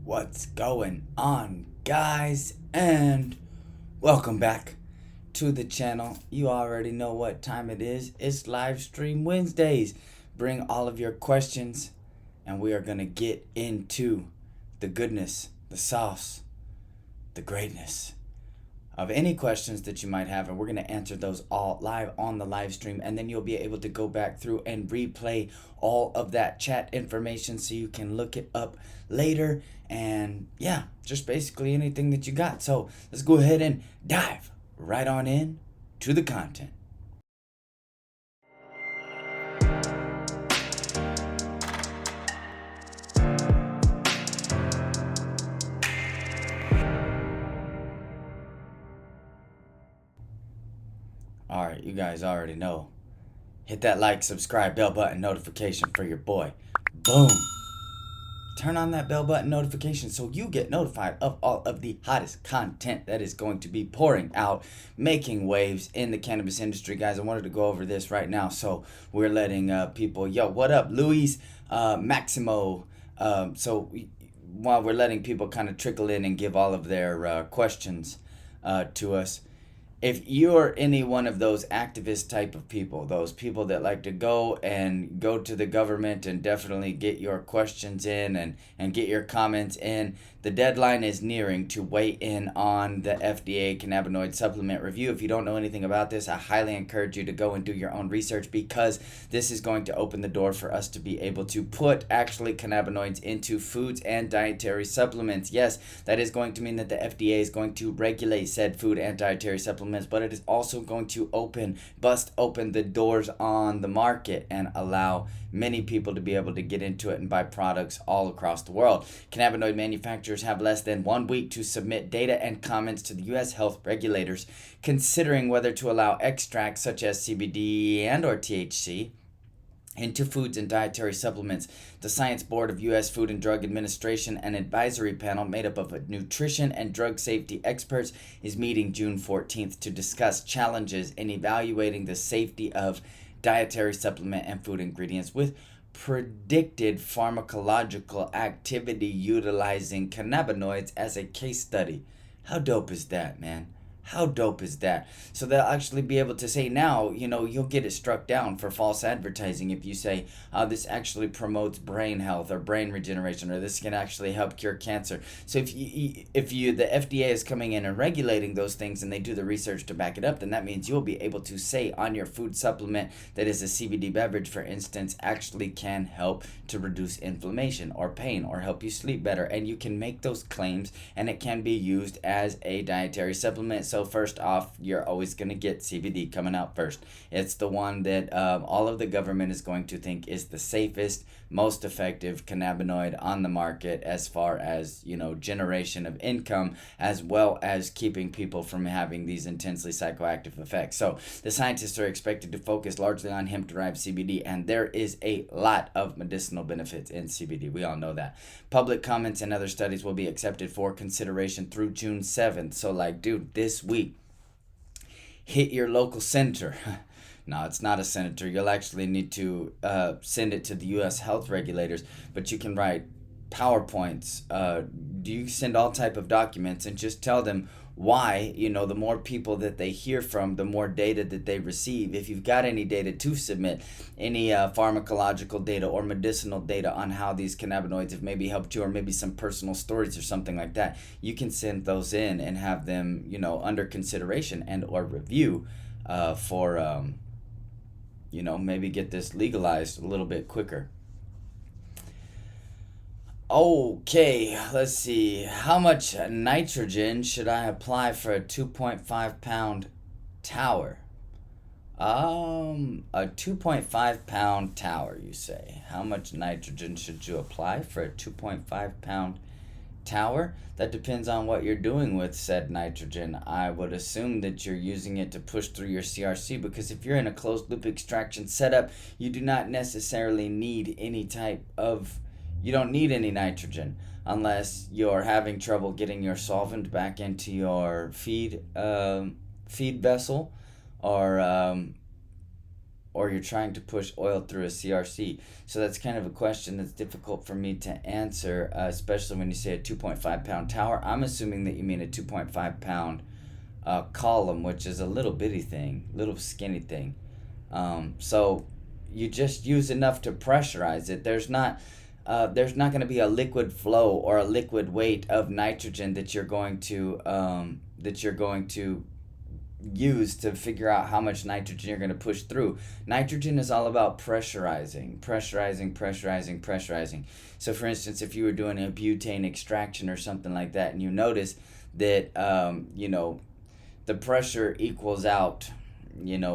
What's going on, guys? And welcome back to the channel. You already know what time it is. It's live stream Wednesdays. Bring all of your questions, and we are going to get into the goodness, the sauce, the greatness of any questions that you might have, and we're going to answer those all live on the live stream, and then you'll be able to go back through and replay all of that chat information so you can look it up later. And yeah, just basically anything that you got. So let's go ahead and dive right on in to the content. Alright, you guys already know. Hit that like, subscribe, bell button, notification for your boy. Boom! Turn on that bell button notification so you get notified of all of the hottest content that is going to be pouring out, making waves in the cannabis industry. Guys, I wanted to go over this right now. So we're letting people, yo, what up, Luis, Maximo. While we're letting people kind of trickle in and give all of their questions to us, if you're any one of those activist type of people, those people that like to go to the government and definitely get your questions in and get your comments in, the deadline is nearing to weigh in on the FDA cannabinoid supplement review. If you don't know anything about this, I highly encourage you to go and do your own research, because this is going to open the door for us to be able to put actually cannabinoids into foods and dietary supplements. Yes, that is going to mean that the FDA is going to regulate said food and dietary supplements, but it is also going to bust open the doors on the market and allow many people to be able to get into it and buy products all across the world. Cannabinoid manufacturers have less than 1 week to submit data and comments to the U.S. health regulators, considering whether to allow extracts such as CBD and or THC into foods and dietary supplements. The Science Board of U.S. Food and Drug Administration, an advisory panel made up of nutrition and drug safety experts, is meeting June 14th to discuss challenges in evaluating the safety of dietary supplement and food ingredients with predicted pharmacological activity utilizing cannabinoids as a case study. How dope is that, man? How dope is that? So they'll actually be able to say now, you'll get it struck down for false advertising if you say, this actually promotes brain health or brain regeneration, or this can actually help cure cancer. So if the FDA is coming in and regulating those things and they do the research to back it up, then that means you'll be able to say on your food supplement that is a CBD beverage, for instance, actually can help to reduce inflammation or pain or help you sleep better. And you can make those claims, and it can be used as a dietary supplement. So first off, you're always going to get CBD coming out first. It's the one that all of the government is going to think is the safest, most effective cannabinoid on the market as far as, generation of income, as well as keeping people from having these intensely psychoactive effects. So the scientists are expected to focus largely on hemp-derived CBD, and there is a lot of medicinal benefits in CBD. We all know that. Public comments and other studies will be accepted for consideration through June 7th. So dude, this week, hit your local senator. No, it's not a senator. You'll actually need to send it to the U.S. health regulators, but you can write PowerPoints. You send all type of documents and just tell them why, the more people that they hear from, the more data that they receive. If you've got any data to submit, any pharmacological data or medicinal data on how these cannabinoids have maybe helped you, or maybe some personal stories or something like that, you can send those in and have them, under consideration and or review for, maybe get this legalized a little bit quicker. Okay, let's see. How much nitrogen should I apply for a 2.5 pound tower? A 2.5 pound tower, you say. How much nitrogen should you apply for a 2.5 pound tower? That depends on what you're doing with said nitrogen. I would assume that you're using it to push through your CRC, because if you're in a closed loop extraction setup, you do not necessarily need you don't need any nitrogen unless you're having trouble getting your solvent back into your feed vessel, or or you're trying to push oil through a CRC. So that's kind of a question that's difficult for me to answer, especially when you say a 2.5 pound tower. I'm assuming that you mean a 2.5 pound column, which is a little bitty thing, little skinny thing. So you just use enough to pressurize it. There's not going to be a liquid flow or a liquid weight of nitrogen that you're going to use to figure out how much nitrogen you're going to push through. Nitrogen is all about pressurizing. So for instance, if you were doing a butane extraction or something like that, and you notice that the pressure equals out,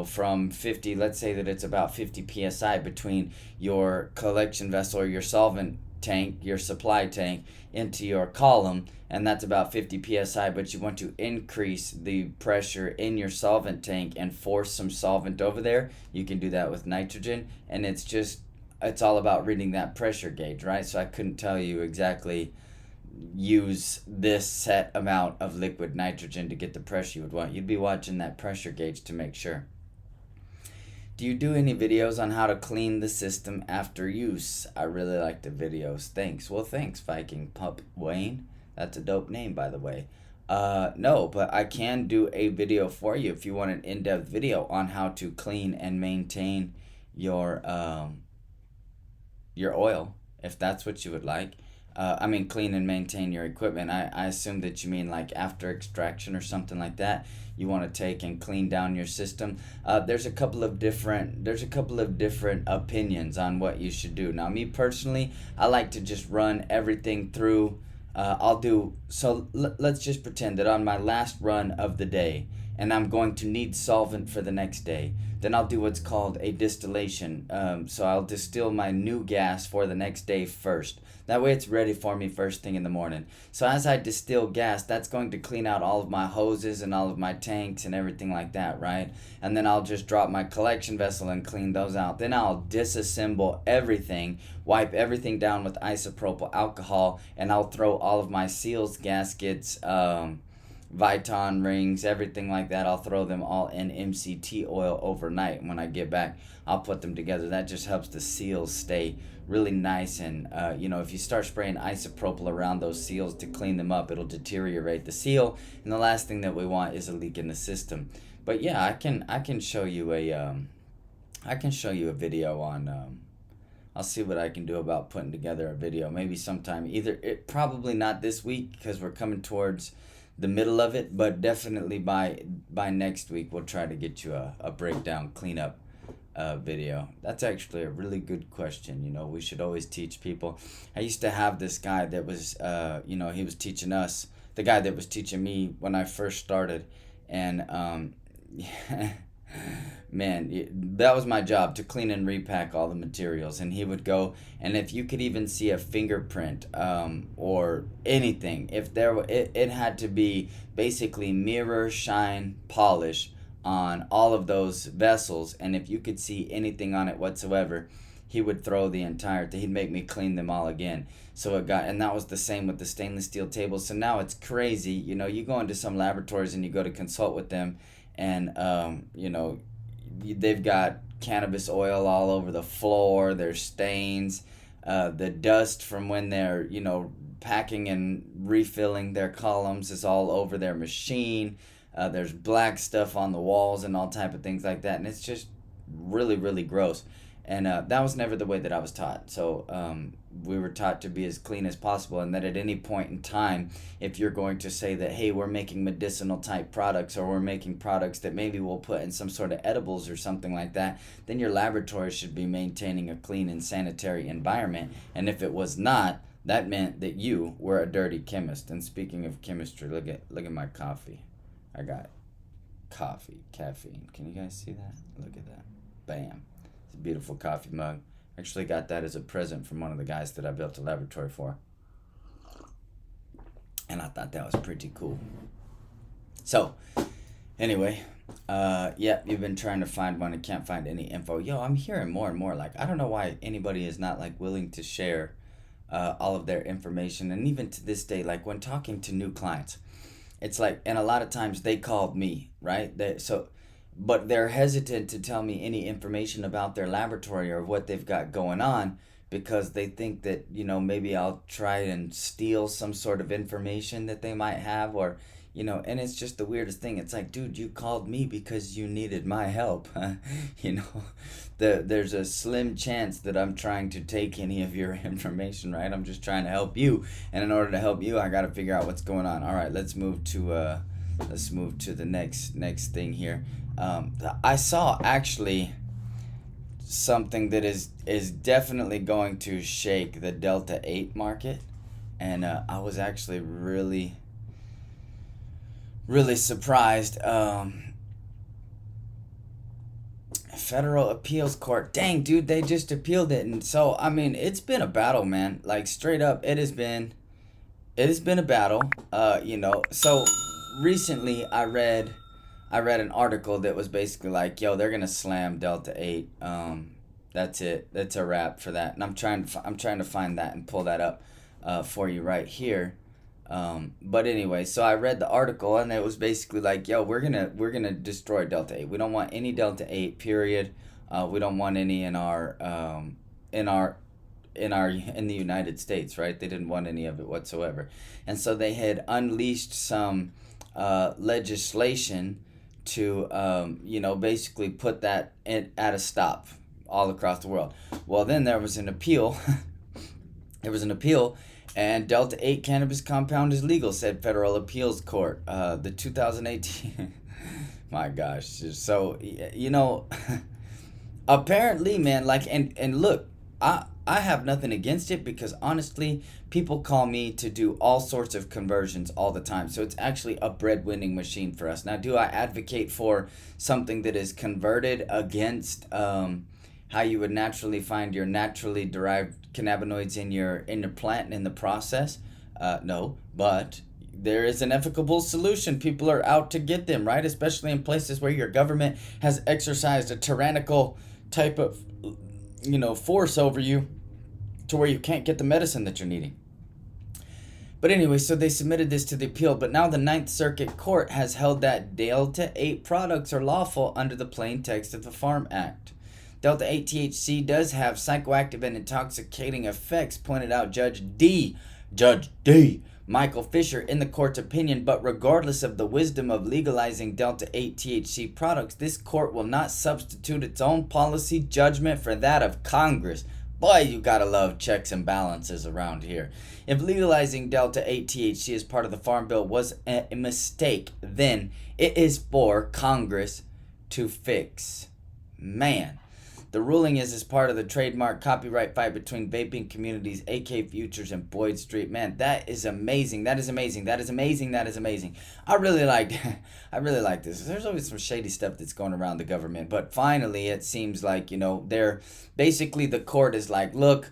from 50, let's say that it's about 50 psi between your collection vessel or your solvent tank, your supply tank, into your column, and that's about 50 psi, but you want to increase the pressure in your solvent tank and force some solvent over there. You can do that with nitrogen, and it's all about reading that pressure gauge, right? So I couldn't tell you exactly use this set amount of liquid nitrogen to get the pressure you would want. You'd be watching that pressure gauge to make sure. Do you do any videos on how to clean the system after use? I really like the videos. Thanks. Well, thanks, Viking Pup Wayne. That's a dope name, by the way. No, but I can do a video for you if you want an in-depth video on how to clean and maintain your oil, if that's what you would like. Clean and maintain your equipment. I assume that you mean like after extraction or something like that. You want to take and clean down your system. There's a couple of different opinions on what you should do. Now, me personally, I like to just run everything through. Let's just pretend that on my last run of the day, and I'm going to need solvent for the next day, then I'll do what's called a distillation. So I'll distill my new gas for the next day first. That way it's ready for me first thing in the morning. So as I distill gas, that's going to clean out all of my hoses and all of my tanks and everything like that, right? And then I'll just drop my collection vessel and clean those out. Then I'll disassemble everything, wipe everything down with isopropyl alcohol, and I'll throw all of my seals, gaskets, Viton rings, everything like that. I'll throw them all in MCT oil overnight. And when I get back, I'll put them together. That just helps the seals stay really nice. And, if you start spraying isopropyl around those seals to clean them up, it'll deteriorate the seal. And the last thing that we want is a leak in the system. But yeah, I can show you a video on, I'll see what I can do about putting together a video. Maybe sometime, probably not this week because we're coming towards the middle of it, but definitely by next week we'll try to get you a breakdown cleanup video. That's actually a really good question. We should always teach people. I used to have this guy that was he was teaching us, the guy that was teaching me when I first started, and man, that was my job, to clean and repack all the materials. And he would go, and if you could even see a fingerprint or anything, it had to be basically mirror, shine, polish on all of those vessels. And if you could see anything on it whatsoever, he would throw the entire thing. He'd make me clean them all again. And that was the same with the stainless steel tables. So now it's crazy. You go into some laboratories and you go to consult with them, and they've got cannabis oil all over the floor. There's stains, the dust from when they're packing and refilling their columns is all over their machine. There's black stuff on the walls and all type of things like that, and it's just really, really gross. And that was never the way that I was taught. So we were taught to be as clean as possible, and that at any point in time, if you're going to say that, hey, we're making medicinal type products, or we're making products that maybe we'll put in some sort of edibles or something like that, then your laboratory should be maintaining a clean and sanitary environment. And if it was not, that meant that you were a dirty chemist. And speaking of chemistry, look at my coffee. I got coffee, caffeine. Can you guys see that? Look at that. Bam. It's a beautiful coffee mug. Actually got that as a present from one of the guys that I built a laboratory for. And I thought that was pretty cool. So, anyway, you've been trying to find one and can't find any info. I'm hearing more and more. Like, I don't know why anybody is not, willing to share all of their information. And even to this day, when talking to new clients, it's and a lot of times they called me, right? but they're hesitant to tell me any information about their laboratory or what they've got going on because they think that, maybe I'll try and steal some sort of information that they might have, or, and it's just the weirdest thing. It's like, dude, you called me because you needed my help. you know, there's a slim chance that I'm trying to take any of your information, right? I'm just trying to help you. And in order to help you, I got to figure out what's going on. All right, let's move to the next thing here. I saw actually something that is definitely going to shake the Delta 8 market, and I was actually really surprised. Federal Appeals Court, dang dude, they just appealed it. And so I mean, it's been a battle, man. Like, straight up, it has been a battle. So recently I read an article that was basically like, yo, they're gonna slam Delta 8. That's it. That's a wrap for that. And I'm trying to find that and pull that up for you right here. But anyway, so I read the article, and it was basically like, yo, we're gonna destroy Delta 8. We don't want any Delta 8. Period. We don't want any in the United States, right? They didn't want any of it whatsoever. And so they had unleashed some legislation to basically put that at a stop all across the world. Well, then there was an appeal. And Delta 8 cannabis compound is legal, said Federal Appeals Court. The 2018. My gosh. So, apparently, man, like, and look, I have nothing against it, because honestly, people call me to do all sorts of conversions all the time. So it's actually a breadwinning machine for us. Now, do I advocate for something that is converted against how you would naturally find your naturally derived cannabinoids in your plant and in the process? No, but there is an ethical solution. People are out to get them, right? Especially in places where your government has exercised a tyrannical type of force over you, to where you can't get the medicine that you're needing. But anyway, so they submitted this to the appeal, but now the Ninth Circuit Court has held that Delta 8 products are lawful under the plain text of the Farm Act. Delta 8 THC does have psychoactive and intoxicating effects, pointed out Judge D. Michael Fisher in the court's opinion, but regardless of the wisdom of legalizing Delta 8 THC products, this court will not substitute its own policy judgment for that of Congress. Boy, you gotta love checks and balances around here. If legalizing Delta 8 THC as part of the Farm Bill was a mistake, then it is for Congress to fix. Man. The ruling is as part of the trademark copyright fight between vaping communities, AK Futures, and Boyd Street. Man, that is amazing. That is amazing. I really like this. There's always some shady stuff that's going around the government, but finally it seems like, they're basically, the court is like, look,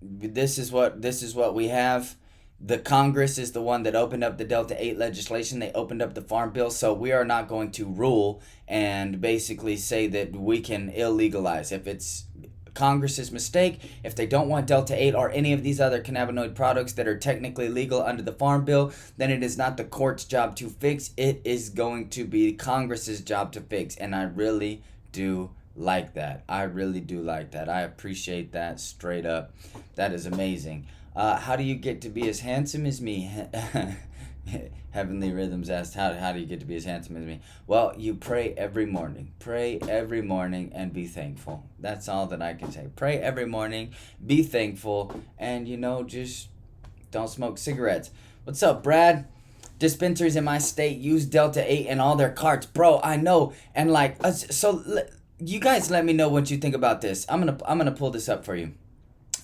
this is what we have. The Congress is the one that opened up the Delta 8 legislation. They opened up the Farm Bill, so we are not going to rule and basically say that we can illegalize. If it's Congress's mistake, if they don't want Delta 8 or any of these other cannabinoid products that are technically legal under the Farm Bill, then it is not the court's job to fix. It is going to be Congress's job to fix, and I really do like that. I appreciate that straight up. That is amazing. How do you get to be as handsome as me? Heavenly Rhythms asked, how do you get to be as handsome as me? Well, you pray every morning. Pray every morning and be thankful. That's all that I can say. Pray every morning, be thankful, and, just don't smoke cigarettes. What's up, Brad? Dispensaries in my state use Delta 8 in all their carts. Bro, I know. And you guys let me know what you think about this. I'm gonna pull this up for you.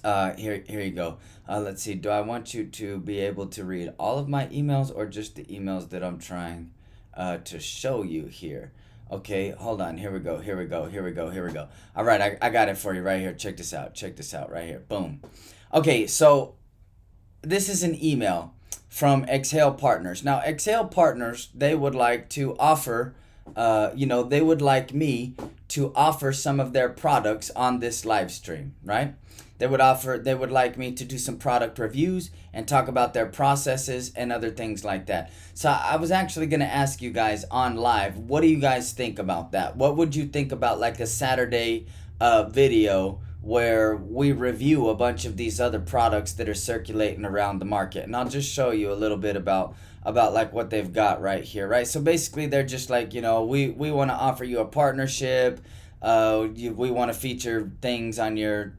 Here you go. Let's see. Do I want you to be able to read all of my emails or just the emails that I'm trying to show you here? Okay, hold on. Here we go. All right, I got it for you right here. Check this out right here. Boom. Okay, so this is an email from Exhale Partners. Now, Exhale Partners, they would like to offer, they would like me to offer some of their products on this live stream, right? They would like me to do some product reviews and talk about their processes and other things like that. So I was actually going to ask you guys on live, what do you guys think about that? What would you think about like a Saturday video where we review a bunch of these other products that are circulating around the market? And I'll just show you a little bit about like what they've got right here, right? So basically they're just like, you know, we want to offer you a partnership. We want to feature things on your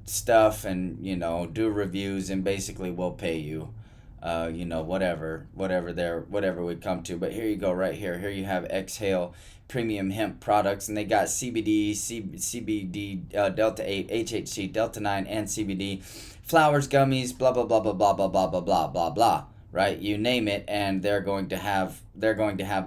stuff and, you know, do reviews, and basically we'll pay you, you know, whatever we come to. But here you go, right here you have Exhale premium hemp products, and they got CBD, CBD, delta 8, HHC, delta 9, and CBD, flowers, gummies, blah blah blah blah blah blah blah blah blah blah blah, right? You name it, and they're going to have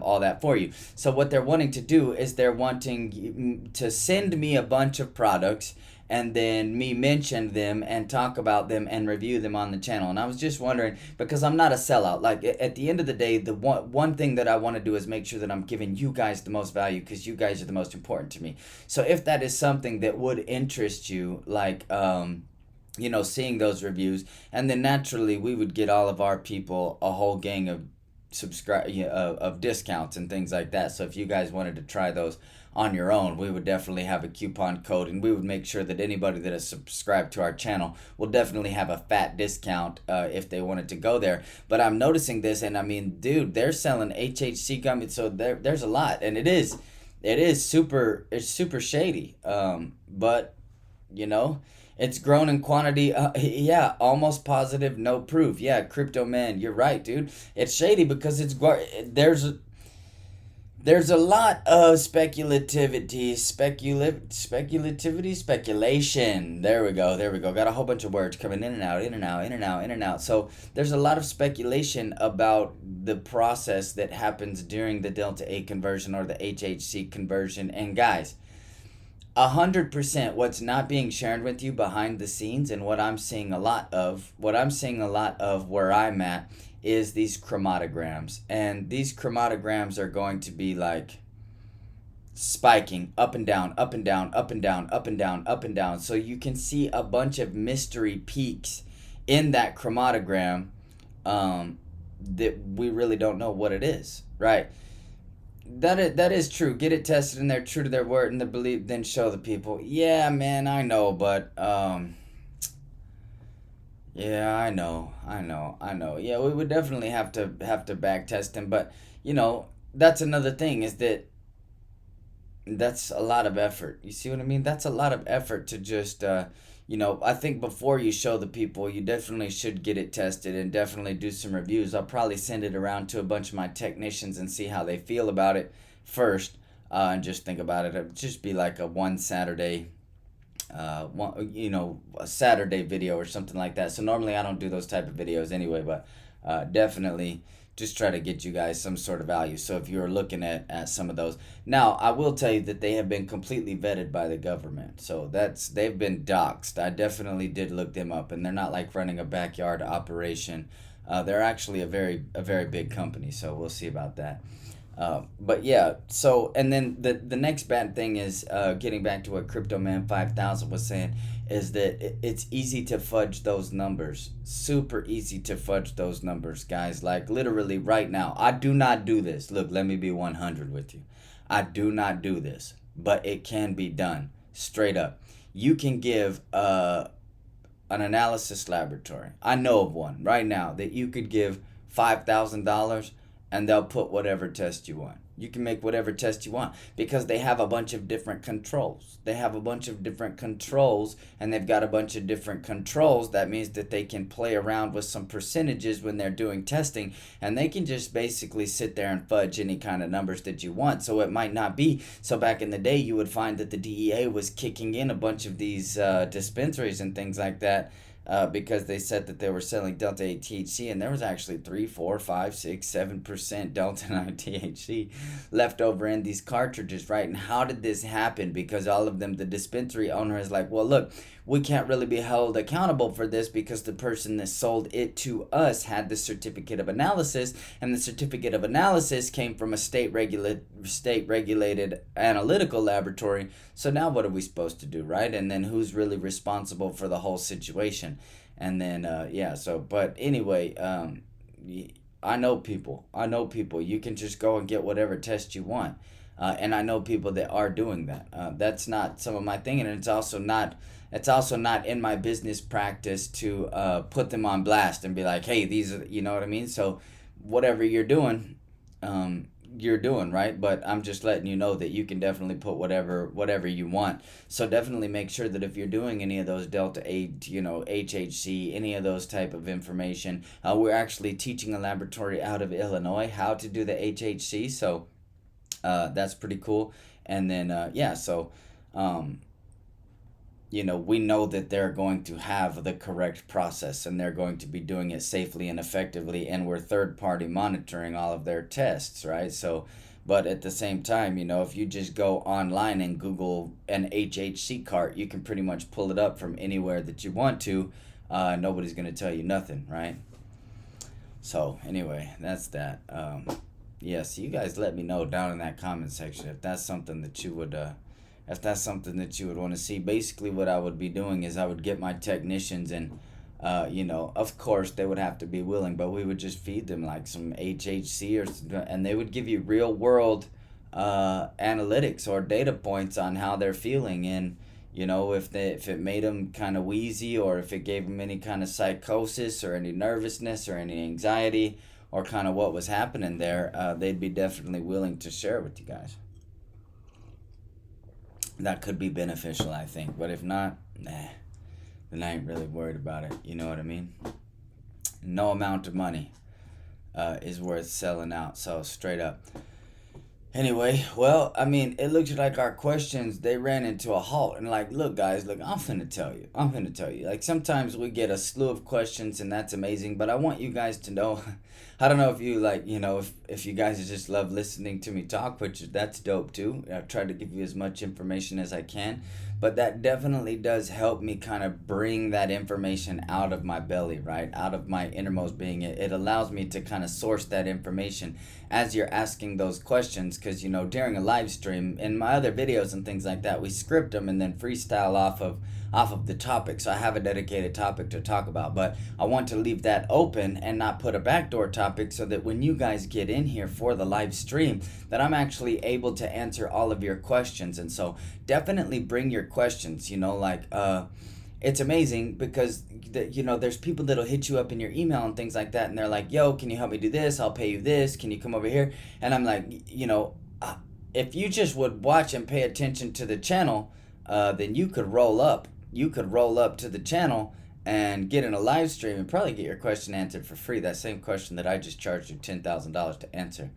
all that for you. So what they're wanting to do is they're wanting to send me a bunch of products, and then me mention them and talk about them and review them on the channel. And I was just wondering, because I'm not a sellout, like at the end of the day, the one thing that I want to do is make sure that I'm giving you guys the most value, because you guys are the most important to me. So if that is something that would interest you, like you know, seeing those reviews, and then naturally we would get all of our people a whole gang of of discounts and things like that. So if you guys wanted to try those on your own, we would definitely have a coupon code, and we would make sure that anybody that is subscribed to our channel will definitely have a fat discount if they wanted to go there. But I'm noticing this, and I mean, dude, they're selling HHC gummies, so there's a lot, and it's super shady. But you know, it's grown in quantity. Yeah, almost positive, no proof. Yeah, Crypto Man, you're right, dude. It's shady because there's a lot of speculation. There we go. Got a whole bunch of words coming in and out. So there's a lot of speculation about the process that happens during the Delta 8 conversion or the HHC conversion. And guys, 100% what's not being shared with you behind the scenes, and what I'm seeing a lot of where I'm at, is these chromatograms. And these chromatograms are going to be like spiking up and down, up and down, up and down, up and down, up and down. So you can see a bunch of mystery peaks in that chromatogram that we really don't know what it is, right? That is true. Get it tested, and they're true to their word and the belief, then show the people. Yeah, man, I know, but yeah, I know. Yeah, we would definitely have to back test them, but you know, that's another thing, is that that's a lot of effort. You see what I mean? That's a lot of effort to just you know, I think before you show the people, you definitely should get it tested and definitely do some reviews. I'll probably send it around to a bunch of my technicians and see how they feel about it first, and just think about it. It'd just be like a one Saturday, a Saturday video or something like that. So normally I don't do those type of videos anyway, but definitely just try to get you guys some sort of value. So if you're looking at some of those, now I will tell you that they have been completely vetted by the government. So they've been doxxed. I definitely did look them up, and they're not like running a backyard operation. They're actually a very big company. So we'll see about that. But yeah, so, and then the next bad thing is, getting back to what Crypto Man 5000 was saying, is that it's easy to fudge those numbers. Super easy to fudge those numbers, guys. Like literally right now, I do not do this. Look, let me be 100 with you. I do not do this, but it can be done. Straight up. You can give an analysis laboratory. I know of one right now that you could give $5,000 and they'll put whatever test you want. You can make whatever test you want, because they have a bunch of different controls. And they've got a bunch of different controls. That means that they can play around with some percentages when they're doing testing, and they can just basically sit there and fudge any kind of numbers that you want. So it might not be. So back in the day, you would find that the DEA was kicking in a bunch of these dispensaries and things like that, because they said that they were selling Delta 8 THC, and there was actually 3, 4, 5, 6, 7% Delta 9 THC left over in these cartridges, right? And how did this happen? Because all of them, the dispensary owner is like, well, look, we can't really be held accountable for this because the person that sold it to us had the certificate of analysis, and the certificate of analysis came from a state regulated analytical laboratory. So now what are we supposed to do, right? And then who's really responsible for the whole situation? And then but anyway, I know people. You can just go and get whatever test you want. And I know people that are doing that. That's not some of my thing, and it's also not in my business practice to put them on blast and be like, hey, these are, you know what I mean? So whatever you're doing, right? But I'm just letting you know that you can definitely put whatever you want. So definitely make sure that if you're doing any of those Delta 8, HHC, any of those type of information, we're actually teaching a laboratory out of Illinois how to do the HHC. So that's pretty cool. And then we know that they're going to have the correct process, and they're going to be doing it safely and effectively, and we're third party monitoring all of their tests, right? So, but at the same time, if you just go online and Google an HHC cart, you can pretty much pull it up from anywhere that you want to. Nobody's going to tell you nothing, right? So anyway, that's that. So you guys let me know down in that comment section if that's something that you would want to see. Basically what I would be doing is I would get my technicians, and of course they would have to be willing, but we would just feed them like some HHC and they would give you real world analytics or data points on how they're feeling, and if it made them kind of wheezy, or if it gave them any kind of psychosis or any nervousness or any anxiety or kind of what was happening there, they'd be definitely willing to share it with you guys. That could be beneficial, I think. But if not, then I ain't really worried about it. You know what I mean? No amount of money is worth selling out. So straight up. Anyway, well, I mean, it looks like our questions, they ran into a halt. And like, look, guys, I'm finna tell you. Like, sometimes we get a slew of questions, and that's amazing. But I want you guys to know, I don't know if you if you guys just love listening to me talk, which that's dope too. I try to give you as much information as I can. But that definitely does help me kind of bring that information out of my belly, right? Out of my innermost being. It allows me to kind of source that information as you're asking those questions, because during a live stream, in my other videos and things like that, we script them and then freestyle off of the topic. So I have a dedicated topic to talk about, but I want to leave that open and not put a backdoor topic, so that when you guys get in here for the live stream, that I'm actually able to answer all of your questions. And so definitely bring your questions. It's amazing because there's people that'll hit you up in your email and things like that, and they're like, yo, can you help me do this? I'll pay you this. Can you come over here? And I'm like, if you just would watch and pay attention to the channel, then you could roll up to the channel and get in a live stream and probably get your question answered for free. That same question that I just charged you $10,000 to answer.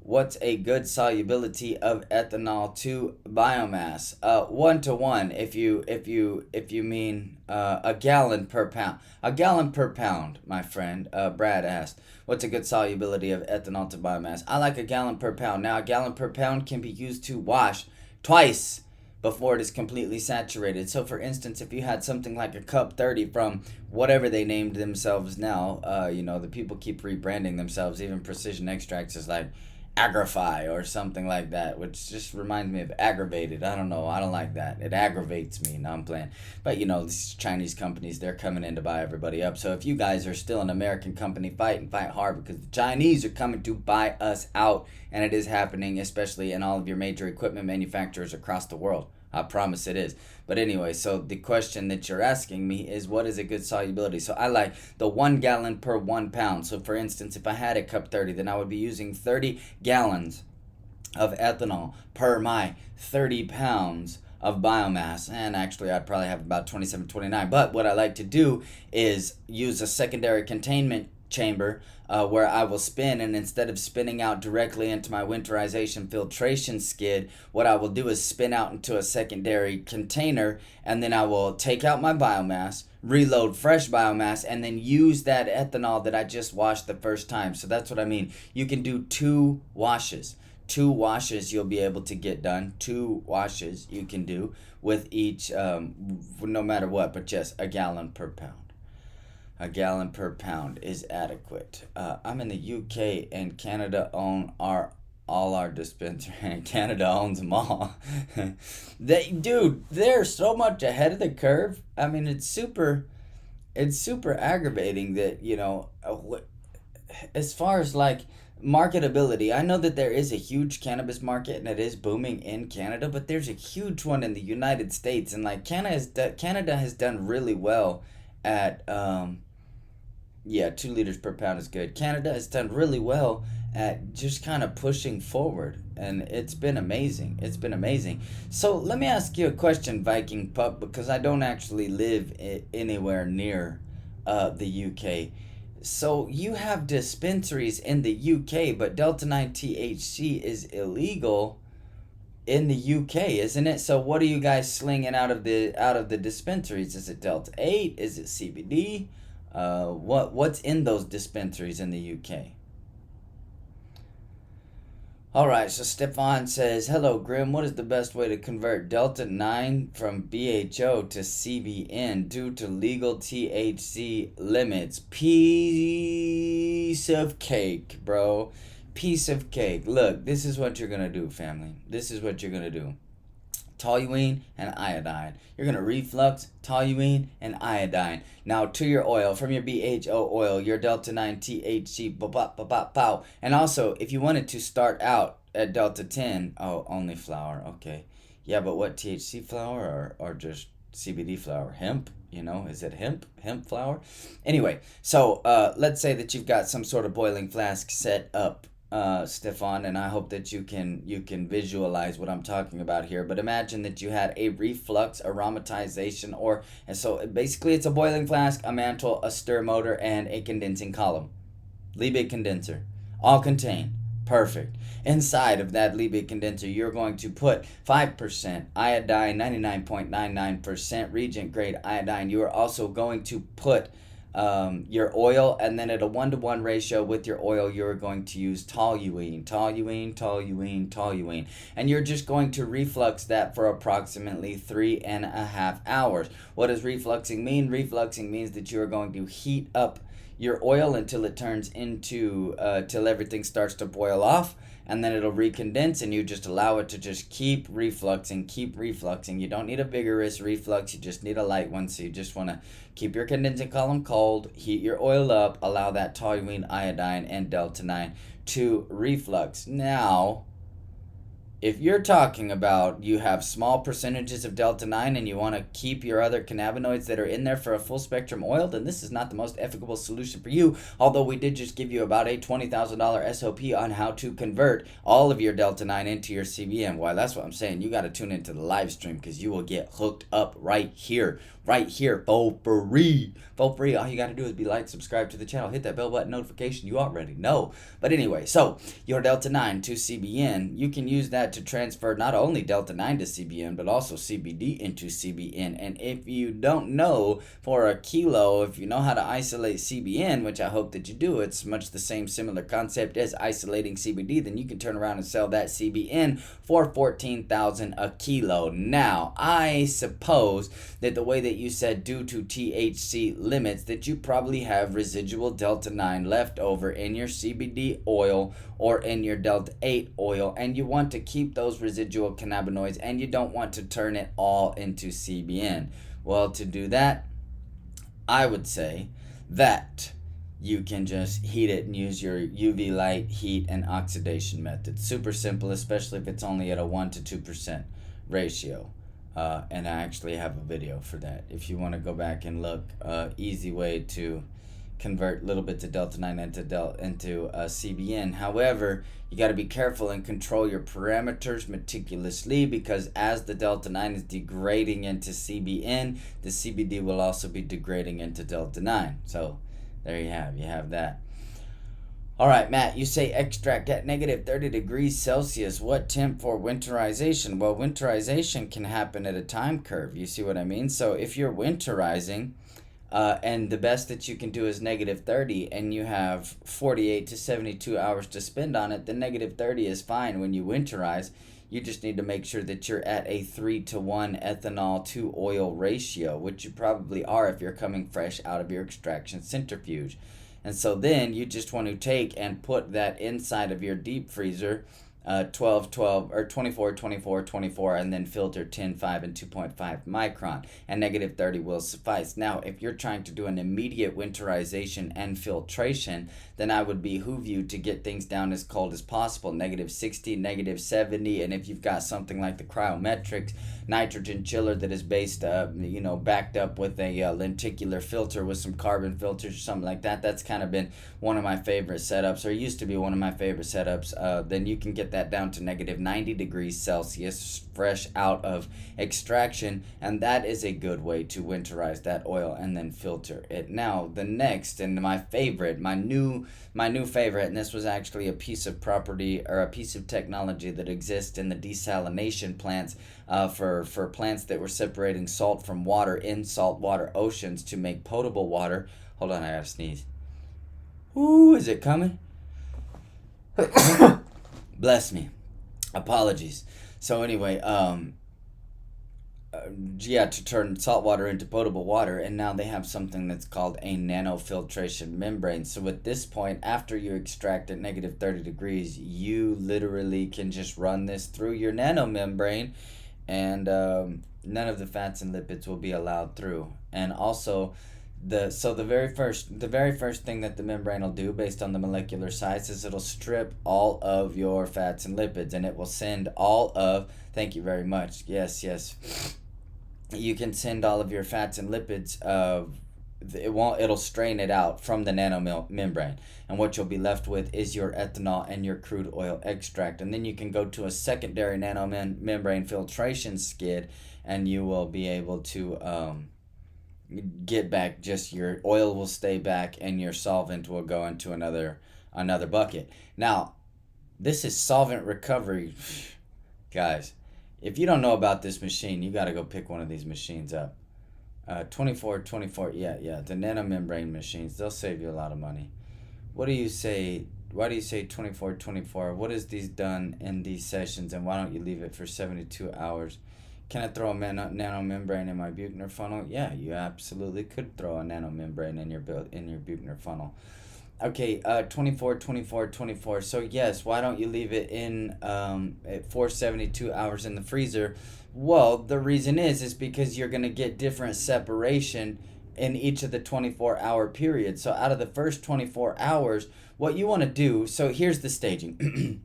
What's a good solubility of ethanol to biomass? 1-to-1. If you mean a gallon per pound. A gallon per pound, my friend. Brad asked, what's a good solubility of ethanol to biomass? I like a gallon per pound. Now, a gallon per pound can be used to wash twice before it is completely saturated. So for instance, if you had something like a cup 30 from whatever they named themselves now, the people keep rebranding themselves. Even Precision Extracts is like Agrify or something like that, which just reminds me of aggravated. I don't know. I don't like that. It aggravates me. No, I'm playing. But these Chinese companies, they're coming in to buy everybody up. So if you guys are still an American company, fight hard, because the Chinese are coming to buy us out. And it is happening, especially in all of your major equipment manufacturers across the world. I promise it is. But anyway, so the question that you're asking me is, what is a good solubility? So I like the 1 gallon per 1 pound. So for instance, if I had a cup 30, then I would be using 30 gallons of ethanol per my 30 pounds of biomass. And actually, I'd probably have about 27, 29. But what I like to do is use a secondary containment chamber where I will spin, and instead of spinning out directly into my winterization filtration skid, what I will do is spin out into a secondary container, and then I will take out my biomass, reload fresh biomass, and then use that ethanol that I just washed the first time. So that's what I mean. You can do 2 washes. 2 washes you'll be able to get done. 2 washes you can do with each, no matter what, but just a gallon per pound. A gallon per pound is adequate. I'm in the UK, and Canada own all our dispensary, and Canada owns them all. They're so much ahead of the curve. I mean, it's super aggravating that, as far as like marketability, I know that there is a huge cannabis market and it is booming in Canada, but there's a huge one in the United States, and like Canada has done really well at 2 liters per pound is good. Canada has done really well at just kind of pushing forward, and it's been amazing. It's been amazing. So let me ask you a question, Viking Pup, because I don't actually live anywhere near the UK. So you have dispensaries in the UK, but Delta 9 THC is illegal in the UK, isn't it? So what are you guys slinging out of the dispensaries? Is it Delta 8? Is it CBD? What's in those dispensaries in the UK? All right, so Stefan says, hello, Grim. What is the best way to convert Delta 9 from BHO to CBN due to legal THC limits? Piece of cake, bro. Piece of cake. Look, this is what you're going to do, family. This is what you're going to do. Toluene and iodine. You're going to reflux toluene and iodine. Now to your oil, from your BHO oil, your Delta 9 THC, pow. And also, if you wanted to start out at Delta 10, only flower, okay. Yeah, but what, THC flower or just CBD flower? Hemp, is it hemp flower? Anyway, so let's say that you've got some sort of boiling flask set up, Stefan, and I hope that you can visualize what I'm talking about here. But imagine that you had a reflux aromatization, and so basically it's a boiling flask, a mantle, a stir motor, and a condensing column. Liebig condenser, all contained. Perfect. Inside of that Liebig condenser, you're going to put 5% iodine, 99.99% Regent grade iodine. You are also going to put your oil, and then at a 1-to-1 ratio with your oil, you're going to use toluene, and you're just going to reflux that for approximately 3.5 hours. What does refluxing mean? Refluxing means that you're going to heat up your oil until it turns into till everything starts to boil off, and then it'll recondense, and you just allow it to just keep refluxing. You don't need a vigorous reflux, you just need a light one. So you just want to keep your condensing column cold, heat your oil up, allow that toluene, iodine, and Delta 9 to reflux. Now, if you're talking about you have small percentages of Delta 9 and you want to keep your other cannabinoids that are in there for a full spectrum oil, then this is not the most ethical solution for you. Although we did just give you about a $20,000 SOP on how to convert all of your Delta 9 into your CBN. Why, that's what I'm saying. You got to tune into the live stream, because you will get hooked up right here, for free. All you got to do is be like, subscribe to the channel, hit that bell button notification. You already know. But anyway, so your Delta 9 to CBN, you can use that to transfer not only Delta 9 to CBN, but also CBD into CBN. And if you don't know, for a kilo, if you know how to isolate CBN, which I hope that you do, it's much the similar concept as isolating CBD, then you can turn around and sell that CBN for $14,000 a kilo. Now, I suppose that the way that you said, due to THC limits, that you probably have residual Delta 9 left over in your CBD oil or in your Delta 8 oil, and you want to keep those residual cannabinoids, and you don't want to turn it all into CBN. Well, to do that, I would say that you can just heat it and use your UV light, heat, and oxidation method. Super simple, especially if it's only at a 1 to 2% ratio. And I actually have a video for that if you want to go back and look. Easy way to convert little bits of Delta 9 into CBN. However, you got to be careful and control your parameters meticulously, because as the Delta 9 is degrading into CBN, the CBD will also be degrading into Delta 9. So there you have that. All right, Matt, you say extract at negative 30 degrees Celsius. What temp for winterization? Well, winterization can happen at a time curve. You see what I mean? So if you're winterizing, And the best that you can do is -30, and you have 48 to 72 hours to spend on it. The -30 is fine when you winterize. You just need to make sure that you're at a 3-to-1 ethanol to oil ratio, which you probably are if you're coming fresh out of your extraction centrifuge. And so then you just want to take and put that inside of your deep freezer, 12, 12, or 24, 24, 24, and then filter 10, 5, and 2.5 micron, and -30 will suffice. Now, if you're trying to do an immediate winterization and filtration, then I would behoove you to get things down as cold as possible, -60, -70, and if you've got something like the Cryometrics nitrogen chiller that is based, backed up with a lenticular filter with some carbon filters or something like that, that's kind of been one of my favorite setups, or used to be one of my favorite setups. Then you can get that down to -90 degrees Celsius fresh out of extraction, and that is a good way to winterize that oil and then filter it. Now the next, and my favorite, my new favorite, and this was actually a piece of property or a piece of technology that exists in the desalination plants, for plants that were separating salt from water in saltwater oceans to make potable water. Hold on, I gotta sneeze. Ooh, is it coming? Bless me. Apologies. So anyway, to turn salt water into potable water, and now they have something that's called a nanofiltration membrane. So at this point, after you extract at -30 degrees, you literally can just run this through your nanomembrane, and none of the fats and lipids will be allowed through. And also, the very first thing that the membrane will do, based on the molecular size, is it'll strip all of your fats and lipids, and it will send all of, thank you very much, yes, you can send all of your fats and lipids. It'll strain it out from the nanomembrane, and what you'll be left with is your ethanol and your crude oil extract. And then you can go to a secondary nanomembrane filtration skid, and you will be able to get back, just your oil will stay back and your solvent will go into another bucket. Now, this is solvent recovery. Guys, if you don't know about this machine, you got to go pick one of these machines up. 24, yeah, the nanomembrane machines, they'll save you a lot of money. What do you say? Why do you say 24? What is these done in these sessions, and why don't you leave it for 72 hours? Can I throw a nanomembrane in my Buchner funnel? Yeah, you absolutely could throw a nanomembrane in your Buchner funnel. Okay, 24. So yes, why don't you leave it in for 72 hours in the freezer? Well, the reason is because you're going to get different separation in each of the 24-hour periods. So out of the first 24 hours, what you want to do, so here's the staging.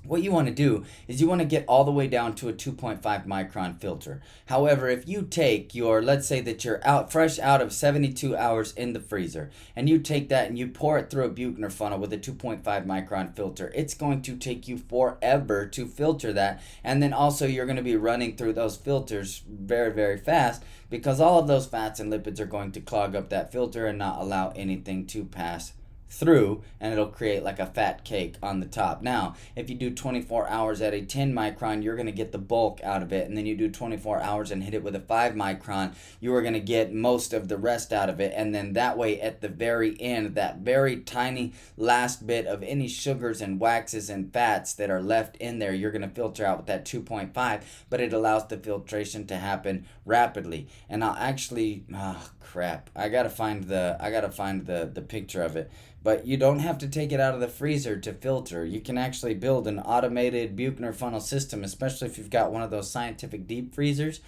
What you want to do is you want to get all the way down to a 2.5 micron filter. However, if you take let's say that you're fresh out of 72 hours in the freezer, and you take that and you pour it through a Buchner funnel with a 2.5 micron filter, it's going to take you forever to filter that. And then also you're going to be running through those filters very, very fast, because all of those fats and lipids are going to clog up that filter and not allow anything to pass through, and it'll create like a fat cake on the top. Now, if you do 24 hours at a 10 micron, you're going to get the bulk out of it, and then you do 24 hours and hit it with a 5 micron, you are going to get most of the rest out of it. And then that way, at the very end, that very tiny last bit of any sugars and waxes and fats that are left in there, you're going to filter out with that 2.5, but it allows the filtration to happen rapidly. And I'll actually, I gotta find the picture of it. But you don't have to take it out of the freezer to filter. You can actually build an automated Buchner funnel system, especially if you've got one of those scientific deep freezers.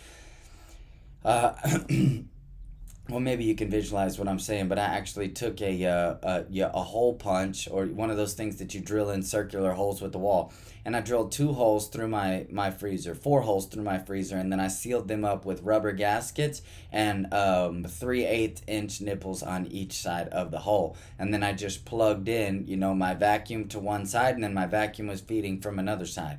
Well, maybe you can visualize what I'm saying, but I actually took a hole punch, or one of those things that you drill in circular holes with the wall, and I drilled 2 holes through my freezer, 4 holes through my freezer, and then I sealed them up with rubber gaskets and 3/8 inch nipples on each side of the hole, and then I just plugged in, my vacuum to one side, and then my vacuum was feeding from another side.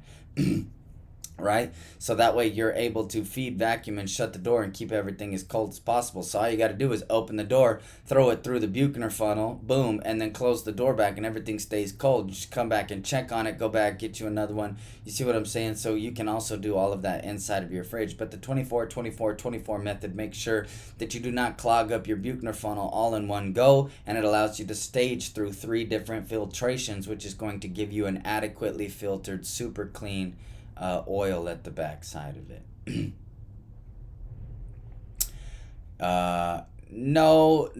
right? So that way you're able to feed, vacuum, and shut the door and keep everything as cold as possible. So all you got to do is open the door, throw it through the Buchner funnel, boom, and then close the door back and everything stays cold. You just come back and check on it, go back, get you another one. You see what I'm saying? So you can also do all of that inside of your fridge. But the 24-24-24 method makes sure that you do not clog up your Buchner funnel all in one go, and it allows you to stage through 3 different filtrations, which is going to give you an adequately filtered, super clean oil at the back side of it. No,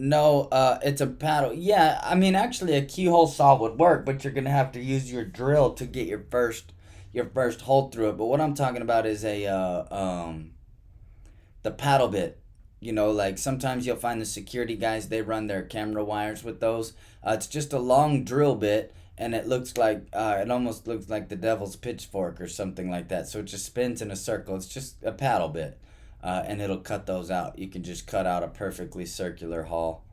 it's a paddle. Yeah, I mean, actually, a keyhole saw would work, but you're gonna have to use your drill to get your first hole through it. But what I'm talking about is the paddle bit. Like sometimes you'll find the security guys, they run their camera wires with those. It's just a long drill bit, and it almost looks like the devil's pitchfork or something like that. So it just spins in a circle. It's just a paddle bit, and it'll cut those out. You can just cut out a perfectly circular hole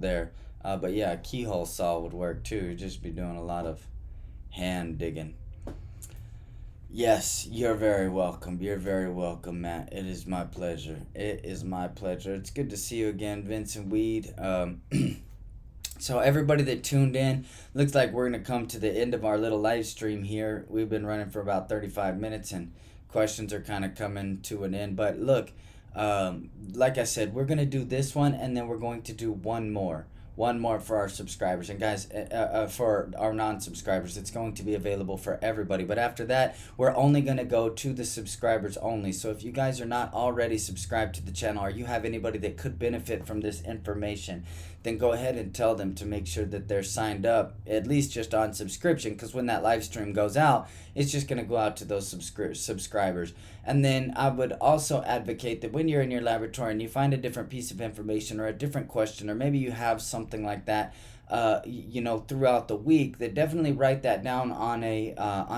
there. But yeah, a keyhole saw would work too. You'd just be doing a lot of hand digging. Yes, you're very welcome. You're very welcome, Matt. It is my pleasure. It is my pleasure. It's good to see you again, Vincent Weed. So everybody that tuned in, looks like we're going to come to the end of our little live stream here. We've been running for about 35 minutes, and questions are kind of coming to an end. But look, like I said, we're going to do this one, and then we're going to do one more. One more for our subscribers. And guys, for our non-subscribers, it's going to be available for everybody. But after that, we're only going to go to the subscribers only. So if you guys are not already subscribed to the channel, or you have anybody that could benefit from this information, then go ahead and tell them to make sure that they're signed up, at least just on subscription, because when that live stream goes out, it's just going to go out to those subscribers. And then I would also advocate that when you're in your laboratory and you find a different piece of information or a different question, or maybe you have something like that, throughout the week, that definitely write that down on a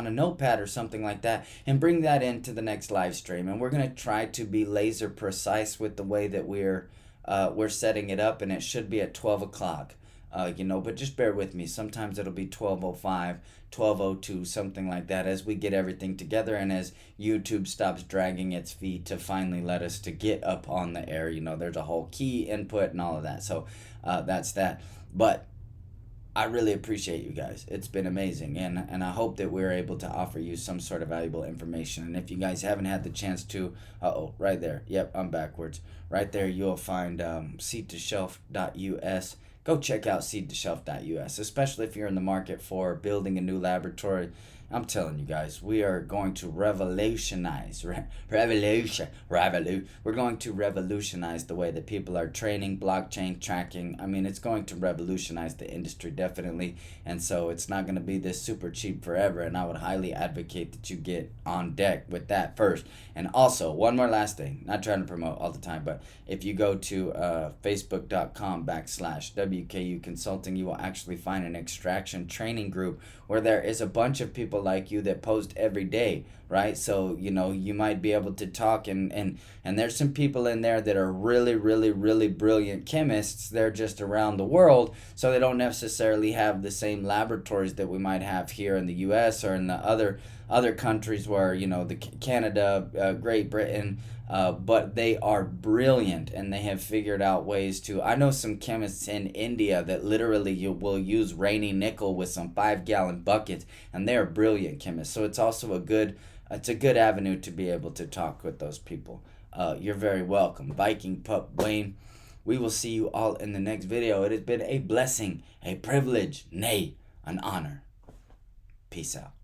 notepad or something like that, and bring that into the next live stream. And we're going to try to be laser precise with the way that we're setting it up, and it should be at 12 o'clock. But just bear with me. Sometimes it'll be 12:05, 12:02, something like that, as we get everything together and as YouTube stops dragging its feet to finally let us to get up on the air. There's a whole key input and all of that. So that's that. But I really appreciate you guys. It's been amazing, and I hope that we're able to offer you some sort of valuable information. And if you guys haven't had the chance to, right there. Yep, I'm backwards. Right there, you'll find seed2shelf.us. Go check out seed2shelf.us, especially if you're in the market for building a new laboratory. I'm telling you guys, we are going to revolutionize the way that people are training, blockchain tracking. I mean, it's going to revolutionize the industry, definitely. And so it's not going to be this super cheap forever. And I would highly advocate that you get on deck with that first. And also, one more last thing, not trying to promote all the time, but if you go to facebook.com/WKU Consulting, you will actually find an extraction training group where there is a bunch of people like you that post every day, right? So, you might be able to talk, and there's some people in there that are really, really, really brilliant chemists. They're just around the world, so they don't necessarily have the same laboratories that we might have here in the US or in the other countries where, the Canada, Great Britain, but they are brilliant, and they have figured out ways to. I know some chemists in India that literally you will use rainy nickel with some 5-gallon buckets, and they are brilliant chemists. So it's also a good avenue to be able to talk with those people. You're very welcome. Viking Pup Wayne, we will see you all in the next video. It has been a blessing, a privilege, nay, an honor. Peace out.